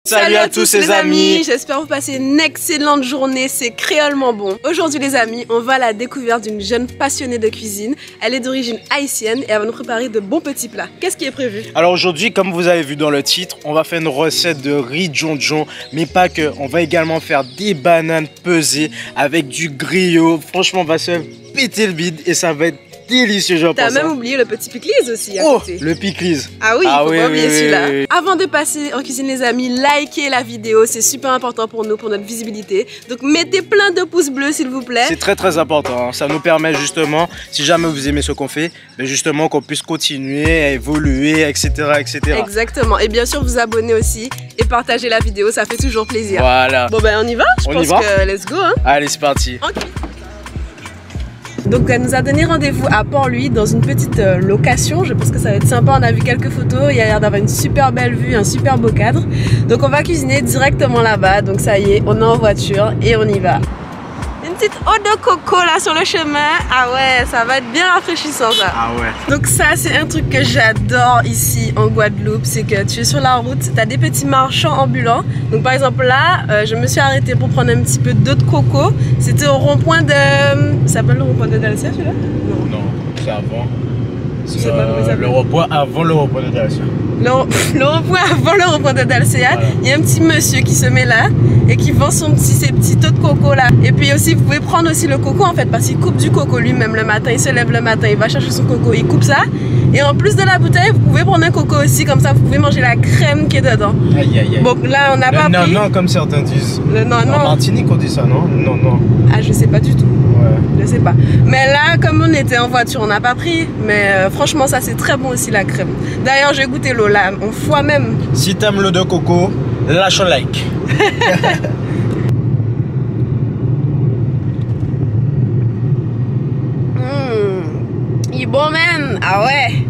Salut à tous les amis. J'espère que vous passez une excellente journée, c'est créolement bon. Aujourd'hui les amis, on va à la découverte d'une jeune passionnée de cuisine. Elle est d'origine haïtienne et elle va nous préparer de bons petits plats. Qu'est-ce qui est prévu? Alors aujourd'hui, comme vous avez vu dans le titre, on va faire une recette de riz djonjon, mais pas que. On va également faire des bananes pesées avec du griot. Franchement, on va se péter le bide et ça va être délicieux, je pense. T'as même oublié le petit pickles aussi à côté. Le pickles. Ah oui, faut pas oublier celui-là. Avant de passer en cuisine les amis, likez la vidéo, c'est super important pour nous, pour notre visibilité. Donc mettez plein de pouces bleus s'il vous plaît. C'est très important, ça nous permet justement, si jamais vous aimez ce qu'on fait, mais justement qu'on puisse continuer à évoluer, etc. Exactement, et bien sûr vous abonner aussi et partager la vidéo, ça fait toujours plaisir. Voilà. Bon ben on y va, je pense que let's go hein. Allez c'est parti. Okay. Donc elle nous a donné rendez-vous à Port-Louis dans une petite location. Je pense que ça va être sympa, on a vu quelques photos, il y a l'air d'avoir une super belle vue, un super beau cadre. Donc on va cuisiner directement là-bas, donc ça y est, on est en voiture et on y va. Une petite eau de coco là sur le chemin, ah ouais, ça va être bien rafraîchissant ça. Ah ouais. Donc ça c'est un truc que j'adore ici en Guadeloupe, c'est que tu es sur la route, tu as des petits marchands ambulants. Donc par exemple là, je me suis arrêtée pour prendre un petit peu d'eau de coco. C'était au rond-point de... Ça s'appelle le rond-point de Dalcia celui-là? Non, c'est avant. C'est le rond-point avant le rond-point de Dalcia. Le rond-point avant le rond-point de Dalcia, voilà. Il y a un petit monsieur qui se met là et qui vend ses petits taux de coco là. Et puis aussi vous pouvez prendre aussi le coco en fait parce qu'il coupe du coco lui-même le matin, il se lève le matin, il va chercher son coco, il coupe ça. Et en plus de la bouteille, vous pouvez prendre un coco aussi, comme ça vous pouvez manger la crème qui est dedans. Aïe aïe aïe. Bon là on n'a pas pris. Non, comme certains disent. Le non. En Martinique on dit ça, non? Non. Ah je sais pas du tout. Ouais. Je sais pas. Mais là comme on était en voiture on n'a pas pris. Mais franchement ça c'est très bon aussi la crème. D'ailleurs j'ai goûté l'eau là, on foie même. Si t'aimes l'eau de coco, lâche un like. Il est bon man. Ah ouais.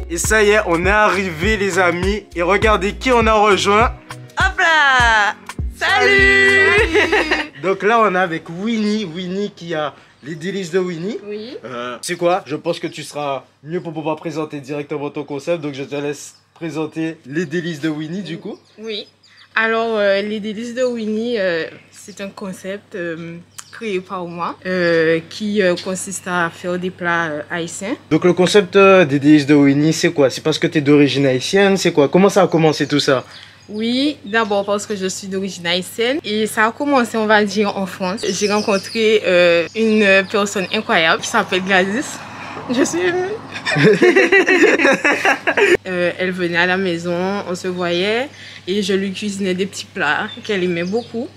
Et ça y est, on est arrivé les amis. Et regardez qui on a rejoint. Hop là. Salut. Donc là on est avec Winnie qui a les délices de Winnie. Oui. C'est quoi? Je pense que tu seras mieux pour pouvoir présenter directement ton concept. Donc je te laisse présenter les délices de Winnie du coup. Oui. Alors les délices de Winnie, c'est un concept créé par moi qui consiste à faire des plats haïtiens. Donc le concept des délices de Winnie, c'est quoi? C'est parce que tu es d'origine haïtienne? C'est quoi? Comment ça a commencé tout ça? Oui, d'abord parce que je suis d'origine haïtienne et ça a commencé, on va dire, en France. J'ai rencontré une personne incroyable qui s'appelle Gladys. Je suis émue. Elle venait à la maison, on se voyait et je lui cuisinais des petits plats qu'elle aimait beaucoup.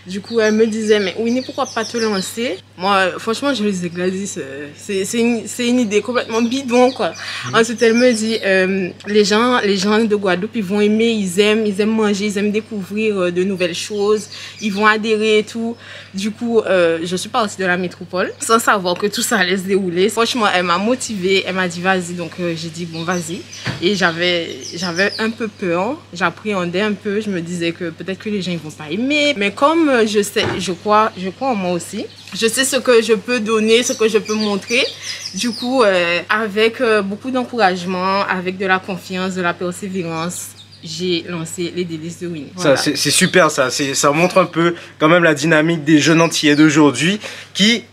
Du coup, elle me disait, mais Winnie, pourquoi pas te lancer? Moi, franchement, je lui disais, Gladys, c'est une idée complètement bidon, quoi. Ensuite, elle me dit, les gens de Guadeloupe, ils vont aimer, ils aiment manger, ils aiment découvrir de nouvelles choses, ils vont adhérer et tout. Du coup, je suis partie de la métropole sans savoir que tout ça allait se dérouler. Franchement, elle m'a motivée, elle m'a dit, vas-y. Donc, j'ai dit, bon, vas-y. Et j'avais un peu peur, j'appréhendais un peu, je me disais que peut-être que les gens, ils vont pas aimer. Mais comme je crois en moi aussi. Je sais ce que je peux donner, ce que je peux montrer. Du coup, avec beaucoup d'encouragement, avec de la confiance, de la persévérance, j'ai lancé les délices de Winnie. Voilà. C'est super ça, ça montre un peu quand même la dynamique des jeunes antillais d'aujourd'hui qui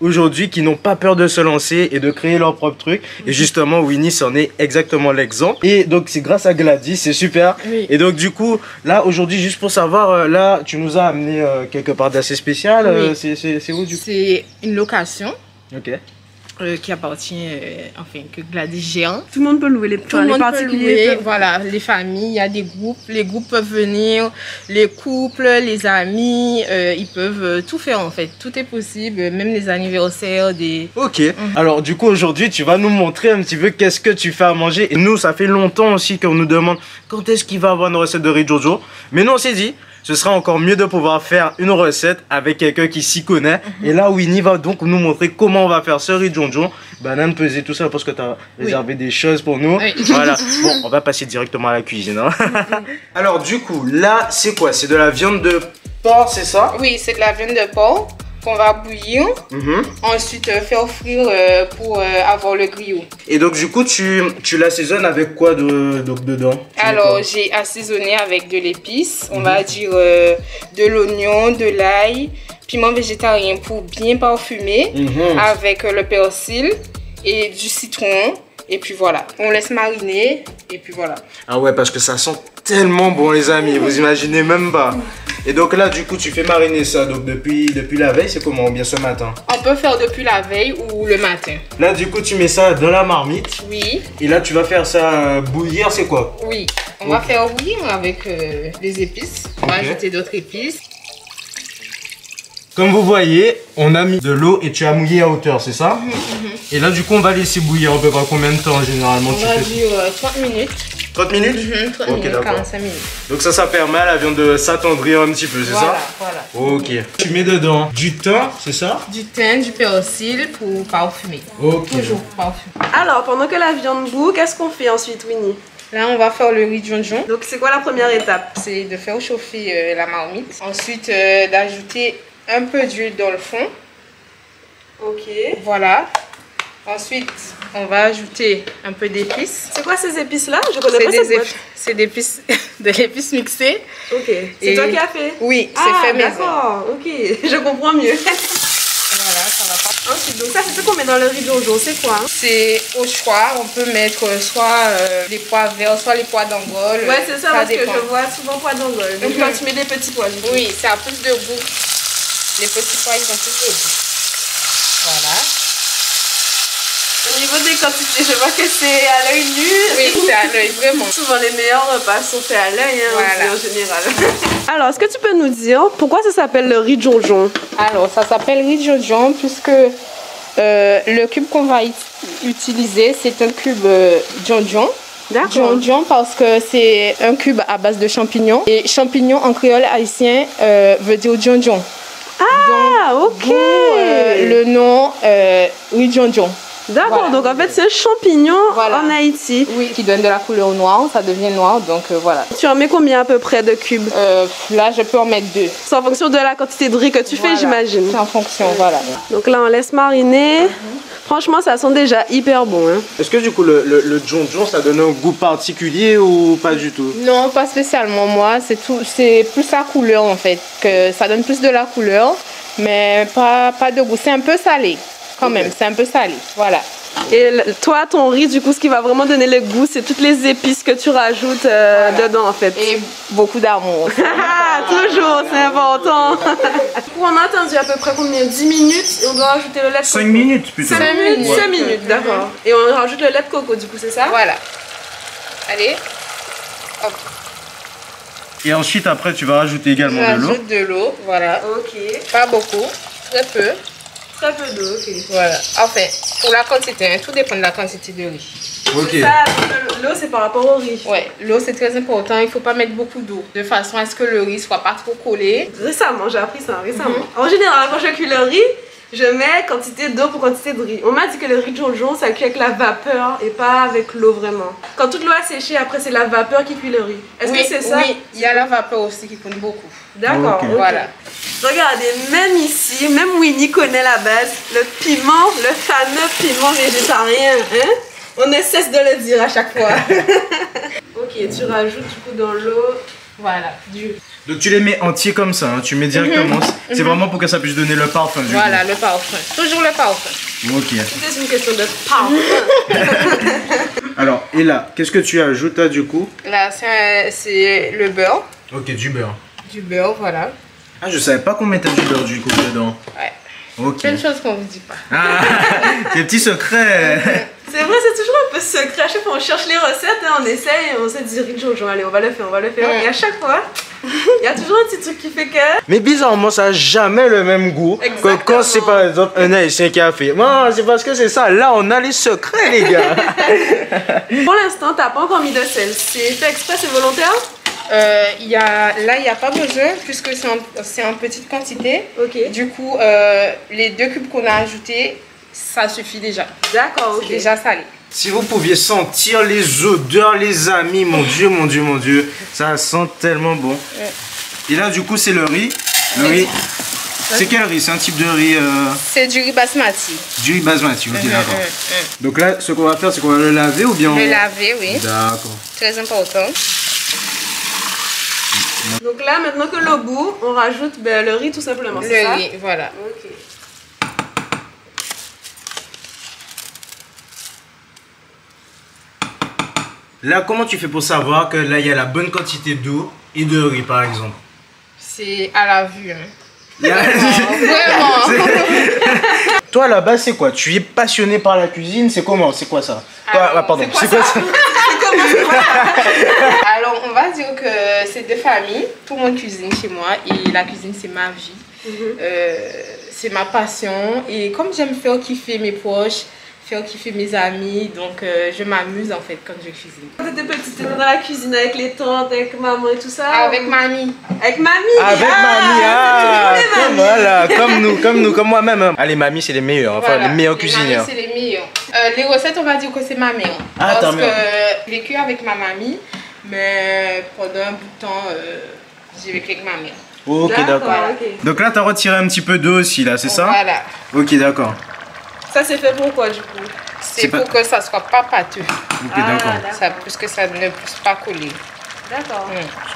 n'ont pas peur de se lancer et de créer leur propre truc. Et justement Winnie c'en est exactement l'exemple. Et donc c'est grâce à Gladys, c'est super. Oui. Et donc du coup là aujourd'hui juste pour savoir, là tu nous as amené quelque part d'assez spécial. Oui. C'est où du coup? C'est une location. Ok. Qui appartient, enfin, que Gladys gère. Tout le monde peut louer, les particuliers. Voilà, les familles, il y a des groupes, les groupes peuvent venir, les couples, les amis, ils peuvent tout faire en fait, tout est possible, même les anniversaires, des... Ok, alors du coup aujourd'hui tu vas nous montrer un petit peu qu'est-ce que tu fais à manger. Et nous ça fait longtemps aussi qu'on nous demande quand est-ce qu'il va avoir une recette de riz djonjon. Mais nous on s'est dit, ce sera encore mieux de pouvoir faire une recette avec quelqu'un qui s'y connaît. Et là, Winnie va donc nous montrer comment on va faire ce riz djonjon. Banane pesée, tout ça, parce que tu as réservé des choses pour nous. Oui. Voilà. Bon, on va passer directement à la cuisine. Hein. Alors, du coup, là, c'est quoi? C'est de la viande de porc, c'est ça? Oui, c'est de la viande de porc. qu'on va bouillir. Ensuite, faire frire pour avoir le griot. Et donc, du coup, tu l'assaisonnes avec quoi dedans? Alors, j'ai assaisonné avec de l'épice. On va dire de l'oignon, de l'ail, piment végétarien pour bien parfumer, avec le persil et du citron. Et puis voilà, on laisse mariner et puis voilà. Ah ouais, parce que ça sent tellement bon les amis, vous imaginez même pas. Et donc là du coup tu fais mariner ça donc depuis la veille, c'est comment? Ou bien ce matin? On peut faire depuis la veille ou le matin. Là du coup tu mets ça dans la marmite. Oui. Et là tu vas faire ça bouillir, c'est quoi? Oui, on va faire bouillir avec des épices. On va ajouter d'autres épices. Comme vous voyez, on a mis de l'eau et tu as mouillé à hauteur, c'est ça? Et là, du coup, on va laisser bouillir à peu près combien de temps généralement? On va dire 30 minutes. 30 minutes? 30 minutes, 45 minutes. Donc ça permet à la viande de s'attendrir un petit peu, c'est ça? Voilà. Ok. Tu mets dedans du thym, c'est ça? Du thym, du persil pour parfumer. Ok. Toujours pour parfumer. Alors, pendant que la viande bout, qu'est-ce qu'on fait ensuite, Winnie? Là, on va faire le riz jonjon. Donc, c'est quoi la première étape? C'est de faire chauffer la marmite. Ensuite, d'ajouter un peu d'huile dans le fond. Ok. Voilà. Ensuite, on va ajouter un peu d'épices. C'est quoi ces épices-là? Je connais pas cette boîte. C'est de l'épice mixée. Ok. C'est toi qui as fait? Oui, c'est fait maison. D'accord, ok. Je comprends mieux. Voilà, ça va pas. Ensuite, donc ça, c'est ce qu'on met dans le riz jonjon. C'est quoi? C'est au choix. On peut mettre soit les pois verts, soit les pois d'Angole. Ouais, c'est ça, parce dépend. que je vois souvent pois d'Angole. Donc, quand tu mets des petits pois, du coup. Oui, ça a plus de goût. Les petits pois, ils ont plus de goût. Voilà. Au niveau des quantités, je vois que c'est à l'œil nu. Oui, c'est à l'œil, vraiment. Souvent, les meilleurs repas sont faits à l'œil, hein, voilà. en général. Alors, est-ce que tu peux nous dire pourquoi ça s'appelle le riz jonjon? Alors, ça s'appelle riz jonjon puisque le cube qu'on va utiliser, c'est un cube jonjon. D'accord. Jonjon parce que c'est un cube à base de champignons. Et champignons en créole haïtien veut dire jonjon. Ah, ok. Le nom riz jonjon. D'accord, Voilà. donc en fait c'est un champignon en Haïti. Oui, qui donne de la couleur noire, ça devient noir, donc voilà. Tu en mets combien à peu près de cubes? Là, je peux en mettre 2. C'est en fonction de la quantité de riz que tu fais, j'imagine. C'est en fonction, voilà. Donc là, on laisse mariner. Franchement, ça sent déjà hyper bon. Hein. Est-ce que du coup le jonjon ça donne un goût particulier ou pas du tout? Non, pas spécialement. Moi, c'est plus la couleur en fait, que ça donne plus de la couleur, mais pas de goût. C'est un peu salé. Quand même, c'est un peu salé, voilà. Et toi, ton riz, du coup, ce qui va vraiment donner le goût, c'est toutes les épices que tu rajoutes dedans, en fait. Et beaucoup d'amour. Toujours, c'est important. Du coup, on a attendu à peu près combien? 10 minutes et on doit rajouter le lait de coco. 5 minutes plutôt. 5 minutes, 5 minutes, d'accord. Et on rajoute le lait de coco, du coup, c'est ça? Voilà. Allez. Hop. Et ensuite après tu vas rajouter également de l'eau. J'ajoute de l'eau, voilà. Ok. Pas beaucoup, très peu. Très peu d'eau, ok. Voilà. Enfin, pour la quantité, hein, tout dépend de la quantité de riz. Ok. Ça, l'eau, c'est par rapport au riz. Ouais, l'eau c'est très important, il ne faut pas mettre beaucoup d'eau, de façon à ce que le riz soit pas trop collé. Récemment, j'ai appris ça, récemment. En général, quand je cuis le riz, je mets quantité d'eau pour quantité de riz. On m'a dit que le riz jonjon, ça cuit avec la vapeur et pas avec l'eau vraiment. Quand toute l'eau a séché, après c'est la vapeur qui cuit le riz. Est-ce que c'est ça? Oui, il y a la vapeur aussi qui compte beaucoup. D'accord, Ok. ok. Voilà. Regardez, même ici, même Winnie connaît la base. Le piment, le fameux piment végétarien, hein? On ne cesse de le dire à chaque fois. Ok, tu rajoutes du coup dans l'eau. Voilà, Donc tu les mets entiers comme ça, hein, tu mets directement. C'est vraiment pour que ça puisse donner le parfum du voilà, le parfum. Toujours le parfum. coup. Ok. C'est une question de parfum. Alors, et là, qu'est-ce que tu ajoutes là du coup? Là, c'est le beurre. Ok, du beurre. Du beurre, voilà. Ah, je savais pas qu'on mettait du beurre du coup dedans. Ouais. Ok. Plein de choses qu'on vous dit pas. Ah, des petits secrets. C'est vrai, c'est toujours un peu secret. À chaque fois, on cherche les recettes, hein, on essaye, on se dit riz jonjon, allez, on va le faire, on va le faire. Ouais. Et à chaque fois, il y a toujours un petit truc qui fait que. Mais bizarrement, ça n'a jamais le même goût que Exactement. quand c'est par exemple un haïtien qui a fait. Non, c'est parce que c'est ça. Là, on a les secrets, les gars. Pour l'instant, t'as pas encore mis de sel. C'est fait exprès, c'est volontaire? Là, il n'y a pas besoin puisque c'est en petite quantité. Ok. Du coup, les 2 cubes qu'on a ajoutés, ça suffit déjà. D'accord, ok. C'est déjà salé. Si vous pouviez sentir les odeurs, les amis, mon Dieu, mon Dieu, mon Dieu, ça sent tellement bon. Ouais. Et là, du coup, c'est le riz. Le riz. C'est quel riz? C'est un type de riz C'est du riz basmati. Du riz basmati, ok, d'accord. Donc là, ce qu'on va faire, c'est qu'on va le laver ou bien... Le laver, oui. D'accord. Très important. Donc là, maintenant que l'eau bout, on rajoute le riz tout simplement, c'est ça? Le riz, voilà. Ok. Là, comment tu fais pour savoir que là, il y a la bonne quantité d'eau et de riz, par exemple? C'est à la vue. Hein. Vraiment. Toi, là-bas, c'est quoi? Tu es passionné par la cuisine? C'est comment? C'est quoi ça? Alors, pardon, c'est quoi ça? Alors, on va dire que c'est deux familles. Tout le monde cuisine chez moi et la cuisine, c'est ma vie. C'est ma passion. Et comme j'aime faire kiffer mes proches, faire kiffer mes amis, donc je m'amuse en fait quand je cuisine. Quand t'étais petite, t'étais dans la cuisine avec les tantes, avec maman et tout ça? Avec mamie. Avec mamie? Avec mamie, voilà, comme moi-même. Hein. Ah, les mamies, c'est les meilleurs, enfin Voilà, les meilleurs cuisinières. C'est les meilleurs. Les recettes, on va dire que c'est ma mère. Ah, parce que mère. j'ai vécu avec ma mamie, mais pendant un bout de temps, j'ai vécu avec ma mère. Ok, d'accord. Okay. Donc là, tu as retiré un petit peu d'eau aussi, là, c'est ça? Voilà. Ok, d'accord. Ça, c'est fait pour quoi, du coup? C'est pour que ça soit pas pâteux. Ok, d'accord. Ça, puisque ça ne puisse pas coller. D'accord.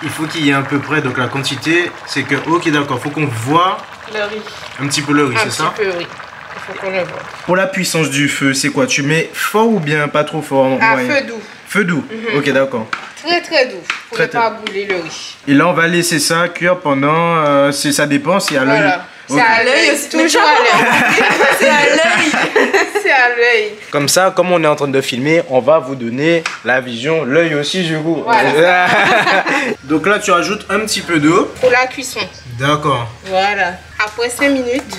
Il faut qu'il y ait à peu près, donc la quantité, c'est que, ok, d'accord, faut qu'on voit Le riz. un petit peu le riz, c'est ça? Un petit peu, oui. Il faut qu'on le voit. Pour la puissance du feu, c'est quoi? Tu mets fort ou bien pas trop fort? À moyen? feu doux. Feu doux, ok, d'accord. Très très doux. Pour Très, ne pas brûler le riz. Et là, on va laisser ça cuire pendant, ça dépend, c'est à l'œil. Voilà. Ok. C'est à l'œil aussi, toujours à l'œil. C'est à l'œil. C'est à l'œil. Comme ça, comme on est en train de filmer, on va vous donner la vision, l'œil aussi du coup. Voilà. Donc là, tu rajoutes un petit peu d'eau. Pour la cuisson. D'accord. Voilà. Après 5 minutes,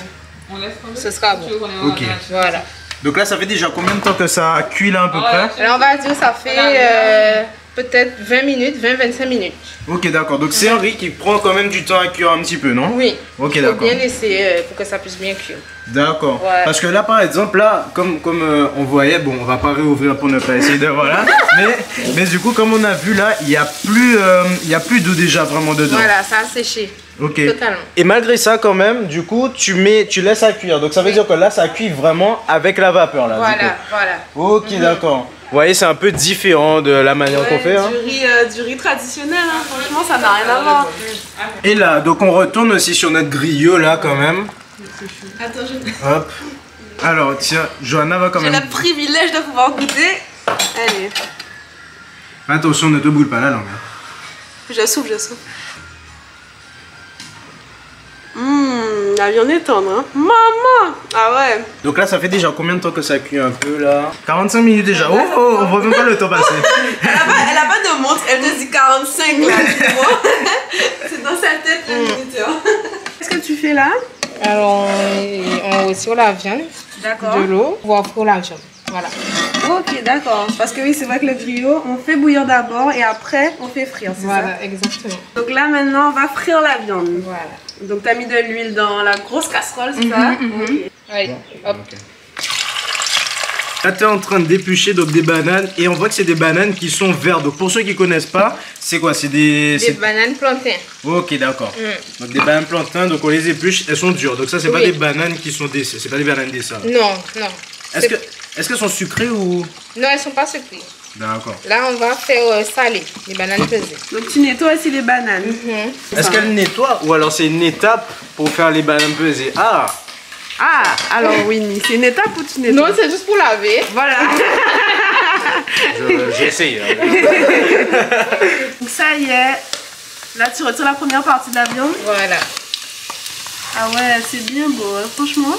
ce sera bon. Ok. Voilà. Donc là, ça fait déjà combien de temps que ça cuit là à peu près? Alors on va dire ça fait peut-être 20 minutes, 20-25 minutes. Ok, d'accord. Donc c'est un riz qui prend quand même du temps à cuire un petit peu, non? Oui. Ok, Il faut d'accord. bien laisser pour que ça puisse bien cuire. D'accord. Ouais. Parce que là, par exemple, là, comme on voyait, bon, on va pas réouvrir pour ne pas essayer de voilà. mais du coup, comme on a vu là, il y a plus d'eau déjà vraiment dedans. Voilà, ça a séché. Ok. Totalement. Et malgré ça, quand même, du coup, tu laisses à cuire. Donc ça veut dire que là, ça cuit vraiment avec la vapeur là. Du Voilà, coup. voilà. Ok, d'accord. Vous voyez, c'est un peu différent de la manière qu'on fait. Hein. Du riz traditionnel, hein. Franchement, ça n'a rien à voir. Et là, donc on retourne aussi sur notre griot là, quand même. Attends, Hop. Alors, tiens, Johanna va quand j'ai même. le privilège de pouvoir goûter. Allez, Attention, ne te boule pas la langue. je souffle. La viande est tendre, hein. Maman! Ah ouais. Donc là, ça fait déjà combien de temps que ça cuit un peu là? 45 minutes déjà. Oh, on voit même pas le temps passer. Elle a pas de montre, elle te dit 45 là, tu vois. C'est dans sa tête le minuteur. Qu'est-ce que tu fais là? Alors on retire la viande D'accord. de l'eau pour offrir la viande. Voilà. Ok, d'accord. Parce que oui, c'est vrai que le griot, on fait bouillir d'abord et après on fait frire, c'est Voilà, exactement. ça? Donc là maintenant, on va frire la viande. Voilà. Donc t'as mis de l'huile dans la grosse casserole, c'est ça? Ok. Allez, hop. Là, tu es en train de déplucher donc des bananes et on voit que c'est des bananes qui sont vertes. Donc pour ceux qui connaissent pas, c'est quoi? C'est des bananes plantains. Ok, d'accord. Donc des bananes plantains, donc on les épluche, elles sont dures. Donc ça, c'est pas des bananes qui sont des, c'est pas des bananes d'essai. Non, non. Est-ce qu'elles sont sucrées ou? Non, elles sont pas sucrées. D'accord. Là, on va faire saler les bananes pesées. Donc tu nettoies aussi les bananes. Est-ce qu'elles nettoient ou alors c'est une étape pour faire les bananes pesées? Ah! Ah, alors Winnie, c'est une étape où tu nettoies? Non, c'est juste pour laver. Voilà. J'essaye. Donc ça y est. Là, tu retires la première partie de la viande. Voilà. Ah ouais, c'est bien beau, hein, franchement.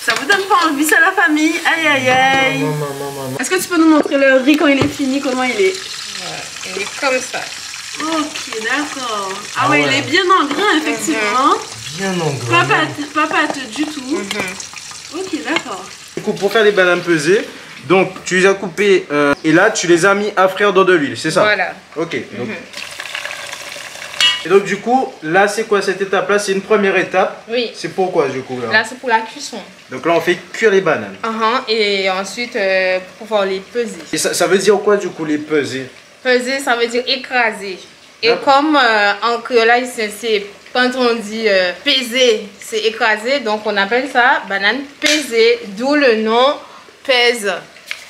Ça vous donne pas envie, ça, la famille? Aïe, aïe, aïe. Est-ce que tu peux nous montrer le riz quand il est fini, comment il est? Voilà. Il est comme ça. Ok, d'accord. Ah ouais, il est bien en grain, effectivement. Bien en grain. Pas pâteux du tout. Ok, d'accord. Du coup, pour faire les bananes pesées, donc tu les as coupées et là tu les as mis à frire dans de l'huile, c'est ça? Voilà. Ok. Donc. Et donc du coup, là c'est quoi cette étape-là? C'est une première étape. Oui. C'est pourquoi du coup là? Là, c'est pour la cuisson. Donc là on fait cuire les bananes. Et ensuite, pour pouvoir les peser. Et ça veut dire quoi du coup les peser? Peser, ça veut dire écraser. Et comme en créole haïtien, c'est quand on dit peser, c'est écraser, donc on appelle ça banane pesée, d'où le nom pèse.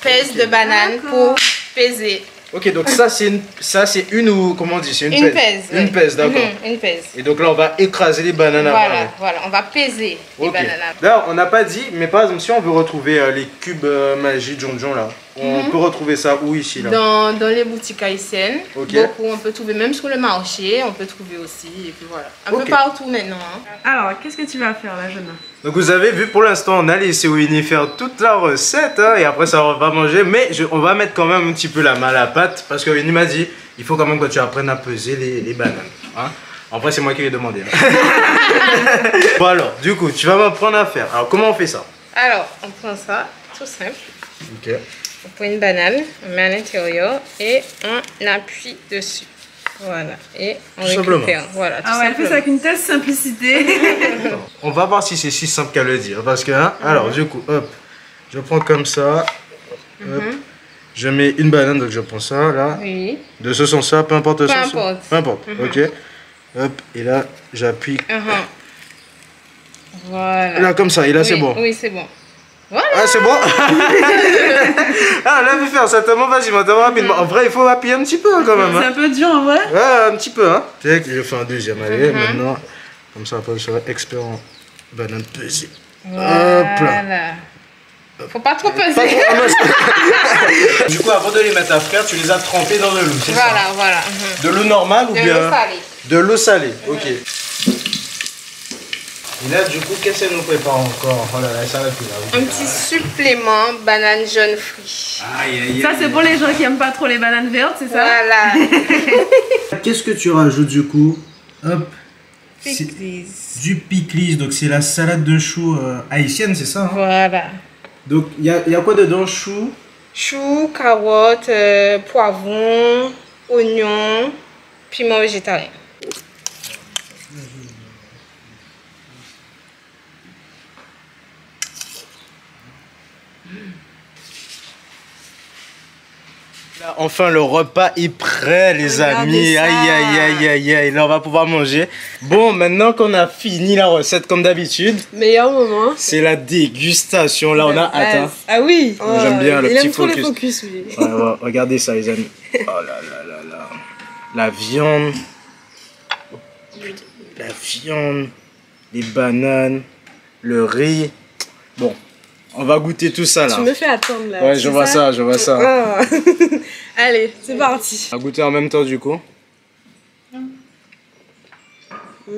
Pèse de banane pour peser. Ok, donc ça c'est une ou comment on dit? C'est une pèse. Une pèse, d'accord. Une pèse. Et donc là on va écraser les bananes après. Voilà, on va peser les bananes. D'ailleurs, on n'a pas dit, mais par exemple, si on veut retrouver les cubes magiques John là, on peut retrouver ça où ici là? Dans les boutiques haïtiennes. Beaucoup, on peut trouver même sur le marché, on peut trouver aussi. Et puis voilà. Un peu partout maintenant. Hein. Alors, qu'est-ce que tu vas faire là, jeune? Donc vous avez vu, pour l'instant, on a laissé Winnie faire toute la recette, hein, et après ça on va manger, mais on va mettre quand même un petit peu la main à la pâte, parce que Winnie m'a dit, il faut quand même que tu apprennes à peser les bananes. Hein. Après c'est moi qui lui ai demandé. Hein. Bon alors, du coup, tu vas m'apprendre à faire. Alors comment on fait ça? Alors, on prend ça, tout simple. Ok. On prend une banane, on met à l'intérieur et on appuie dessus. Voilà, et on récupère. Voilà, tout elle fait ça avec une telle simplicité. On va voir si c'est si simple qu'à le dire. Parce que, hein, alors, du coup, hop, je prends comme ça. Hop, je mets une banane, donc je prends ça, là. Oui. De ce sens-là, peu importe le sens. Peu importe. Ok. Hop, et là, j'appuie. Voilà. Là, comme ça, et là, c'est bon. Oui, c'est bon. Voilà. Ah, c'est bon. Ah, là, je vais faire ça tellement facilement, tellement rapidement. En vrai, il faut appuyer un petit peu hein, quand même. C'est un peu dur en vrai. Ouais, un petit peu. Hein. Tu sais que je fais un deuxième. Allez, maintenant, comme ça, après, je serai expert en banane pesée. Voilà. Hop là. Faut pas trop peser. Du coup, avant de les mettre à frire, tu les as trempés dans de l'eau, c'est ça? Voilà. De l'eau normale ou bien? De l'eau salée. De l'eau salée, ok. Et là, du coup, qu'est-ce qu'elle nous prépare encore? Oh là là, ça va plus là. Un petit supplément banane jaune fruit. Aïe. Ça, c'est pour les gens qui aiment pas trop les bananes vertes, c'est ça? Voilà. Qu'est-ce que tu rajoutes du coup? Hop. Pickles. Du pickles, donc c'est la salade de choux haïtienne, c'est ça? Hein? Voilà. Donc, il y a quoi dedans? Choux? Choux, carottes, poivrons, oignons, piment végétarien. Là, enfin, le repas est prêt, les amis. Aïe. Là, on va pouvoir manger. Bon, maintenant qu'on a fini la recette comme d'habitude, meilleur moment. c'est la dégustation. Là, on a hâte. Hein. Ah oui. J'aime bien le petit focus. Il aime trop focus. les focus, lui. Ouais, regardez ça, les amis. Oh là. La viande. La viande. Les bananes. Le riz. Bon. On va goûter tout ça là. Tu me fais attendre là. Ouais, je vois ça. Ah. Allez, c'est parti. On va goûter en même temps du coup. Bon.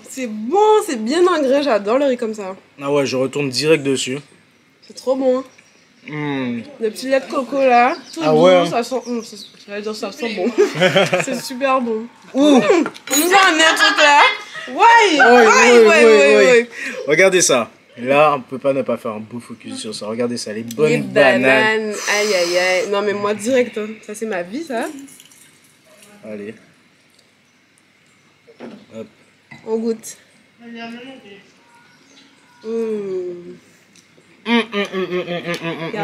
C'est bon, c'est bien ingrat, j'adore le riz comme ça. Ah ouais, je retourne direct dessus. C'est trop bon. Le petit lait de coco là, tout doux, ouais. ça sent... j'allais dire ça sent bon. C'est super bon. On nous a amené un truc là. Ouais. Regardez ça. Là, on peut pas ne pas faire un beau focus sur ça. Regardez ça, les bonnes bananes. Aïe. Non mais moi direct, hein. Ça c'est ma vie ça. Allez. Hop. On goûte. Y'a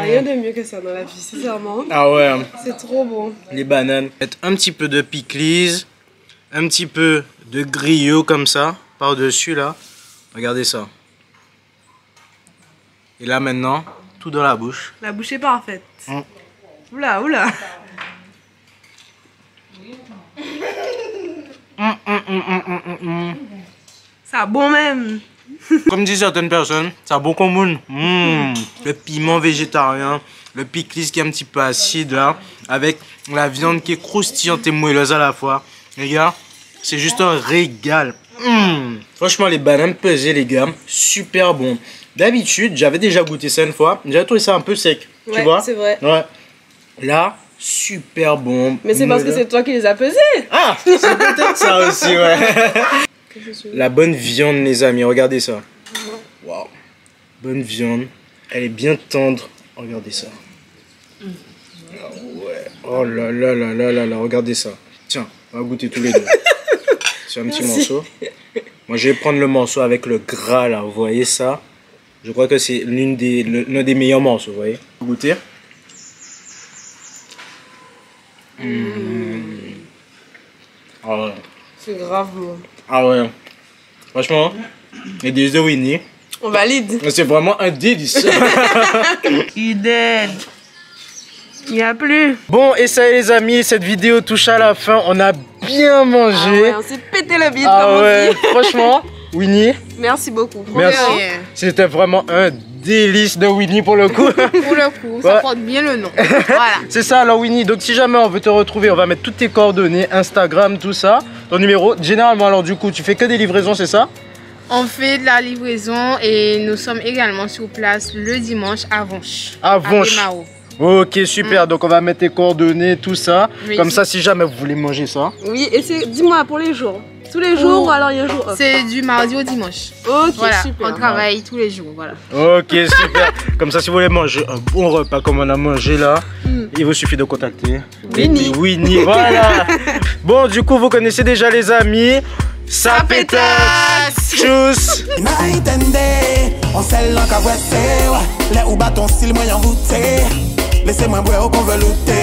rien de mieux que ça dans la vie, sincèrement. Ah ouais. C'est trop bon. Les bananes. Mettre un petit peu de pickles, un petit peu de griot comme ça, par-dessus là. Regardez ça. Et là maintenant, tout dans la bouche. La bouche est parfaite. Oula. Ça a bon même. Comme disent certaines personnes, ça a bon comme monde. Le piment végétarien, le pickles qui est un petit peu acide là, avec la viande qui est croustillante et moelleuse à la fois. Les gars, c'est juste un régal. Franchement, les bananes pesées, les gars, super bon. D'habitude, j'avais déjà goûté ça une fois. J'avais trouvé ça un peu sec, tu vois? C'est vrai. Ouais. Là, super bon. Mais c'est parce que c'est toi qui les as pesés. Ah, c'est peut-être ça aussi, ouais. La bonne viande, les amis, regardez ça. Waouh. Bonne viande. Elle est bien tendre. Regardez ça. Ah ouais. Oh là là, regardez ça. Tiens, on va goûter tous les deux. C'est un petit morceau. Moi, je vais prendre le morceau avec le gras, là. Vous voyez ça? Je crois que c'est l'un des meilleurs morceaux, vous voyez? Goûter. Ah ouais. C'est grave bon. Ah ouais. Franchement, les délices de Winnie. On valide. C'est vraiment un délice. Il dead. Il n'y a plus. Bon, et ça y est les amis, cette vidéo touche à la fin. On a bien Ah mangé. ouais, on s'est pété le bide, Ah comme ouais. on dit. Franchement, Winnie, Merci beaucoup. merci. Trop bien. Yeah. C'était vraiment un délice de Winnie pour le coup. Pour le coup, ça Ouais. porte bien le nom. Voilà. C'est ça alors Winnie, donc si jamais on veut te retrouver, on va mettre toutes tes coordonnées, Instagram, tout ça, ton numéro. Généralement alors du coup, tu fais que des livraisons, c'est ça? On fait de la livraison et nous sommes également sur place le dimanche à Vonche. À Vonche. Bémao. Ok, super, donc on va mettre tes coordonnées, tout ça. Oui. Comme ça, si jamais vous voulez manger ça. Oui, et c'est, dis-moi, pour les jours. Tous les jours ou alors il y a un jour off? C'est du mardi au dimanche. Ok, Voilà, super. on travaille tous les jours, voilà. Ok, super. Comme ça, si vous voulez manger un bon repas comme on a mangé là, il vous suffit de contacter Winnie. Winnie, voilà. Bon, du coup, vous connaissez déjà les amis. Ça pétasse. Tchuss. Night and day, on sait l'encavouette, les ou bâton style moyen voûté. Laissez-moi boire au convelouté.